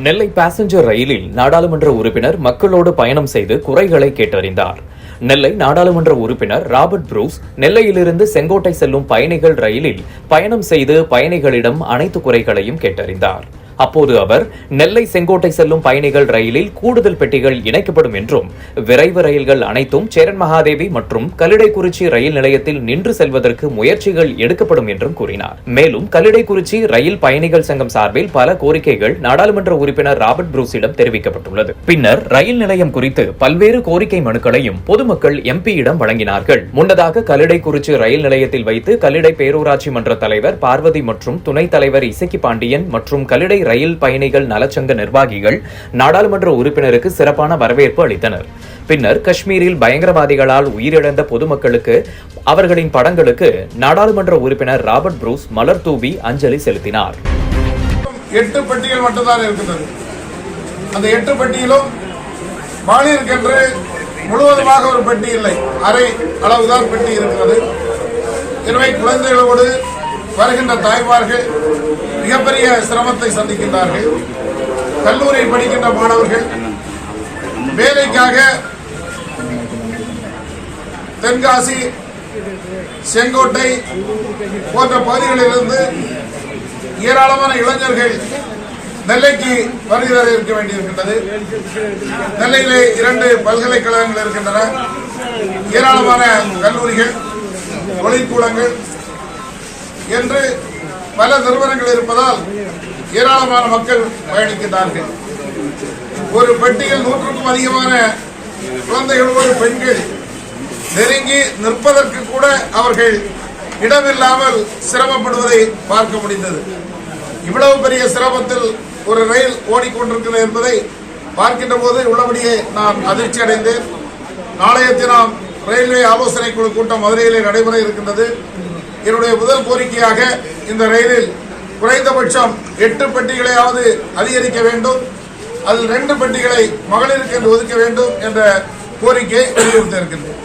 நெல்லை passenger ரயிலில் நாடாளுமன்ற உறுப்பினர் மக்களோடு பயணம் செய்து குறைகளை கேட்டறிந்தார். நெல்லை நாடாளுமன்ற உறுப்பினர் ராபர்ட் புரூஸ் நெல்லையிலிருந்து செங்கோட்டை செல்லும் பயணிகள் ரயிலில் பயணம் செய்து பயணிகளிடம் அனைத்து குறைகளையும் கேட்டறிந்தார். அப்போது அவர் நெல்லை செங்கோட்டை செல்லும் பயணிகள் ரயிலில் கூடுதல் பெட்டிகள் இணைக்கப்படும் என்றும் விரைவு ரயில்கள் அனைத்தும் சேரன் மகாதேவி மற்றும் கல்லிடைக்குறிச்சி ரயில் நிலையத்தில் நின்று செல்வதற்கு முயற்சிகள் எடுக்கப்படும் என்றும் கூறினார். மேலும் கல்லிடைக்குறிச்சி ரயில் பயணிகள் சங்கம் சார்பில் பல கோரிக்கைகள் நாடாளுமன்ற உறுப்பினர் ராபர்ட் புரூஸிடம் தெரிவிக்கப்பட்டுள்ளது. பின்னர் ரயில் நிலையம் குறித்து பல்வேறு கோரிக்கை மனுக்களையும் பொதுமக்கள் எம்பியிடம் வழங்கினார்கள். முன்னதாக கல்லிடைக்குறிச்சி ரயில் நிலையத்தில் வைத்து கல்லிடை பேரூராட்சி மன்ற தலைவர் பார்வதி மற்றும் துணைத் தலைவர் இசக்கி பாண்டியன் மற்றும் கல்லிடை ரயில் பயணிகள் நலச்சங்க நிர்வாகிகள் நாடாளுமன்ற உறுப்பினருக்கு சிறப்பான வரவேற்பு அளித்தனர். பின்னர் காஷ்மீரில் பயங்கரவாதிகளால் உயிரிழந்த பொதுமக்களுக்கு அவர்களின் படங்களுக்கு நாடாளுமன்ற உறுப்பினர் ராபர்ட் புரூஸ் மலர் தூவி அஞ்சலி செலுத்தினார். 8 பெட்டிகள் மட்டும்தான் இருக்கிறது. அந்த 8 பெட்டியிலும் பாலியலுக்கென்று முழுவதுமாக ஒரு பெட்டி இல்லை, அரை அளவுதான் பெட்டி இருக்கிறது. எனவே குழந்தைகளோடு வருகின்ற தாய்மார்கள் மிகப்பெரிய சிரமத்தை சந்திக்கின்றார்கள். கல்லூரி படிக்கின்ற மாணவர்கள் வேலைக்காக தென்காசி, செங்கோட்டை போன்ற பகுதிகளிலிருந்து ஏராளமான இளைஞர்கள் நெல்லைக்கு வருகை இருக்க வேண்டியிருக்கின்றது. நெல்லையிலே 2 பல்கலைக்கழகங்கள் இருக்கின்றன. ஏராளமான கல்லூரிகள், தொழிற்கூடங்கள் என்று பல நிறுவனங்கள் இருப்பதால் ஏராளமான மக்கள் பயணிக்கின்றார்கள். ஒரு பெட்டியில் 100க்கும் அதிகமான குழந்தைகளோடு பெண்கள் நெருங்கி நிற்பதற்கு கூட அவர்கள் இடமில்லாமல் சிரமப்படுவதை பார்க்க முடிந்தது. இவ்வளவு பெரிய சிரமத்தில் ஒரு ரயில் ஓடிக்கொண்டிருக்கிறது என்பதை பார்க்கின்ற போது உள்ளபடியே நான் அதிர்ச்சி அடைந்தேன். நாளைய தினம் ரயில்வே ஆலோசனை குழு கூட்டம் மதுரையிலே நடைபெற இருக்கின்றது. என்னுடைய முதல் கோரிக்கையாக இந்த ரயிலில் குறைந்தபட்சம் 8 பெட்டிகளையாவது அதிகரிக்க வேண்டும். அதில் 2 பெட்டிகளை மகளிருக்கு என்று ஒதுக்க வேண்டும் என்ற கோரிக்கையை வலியுறுத்த இருக்கின்றேன்.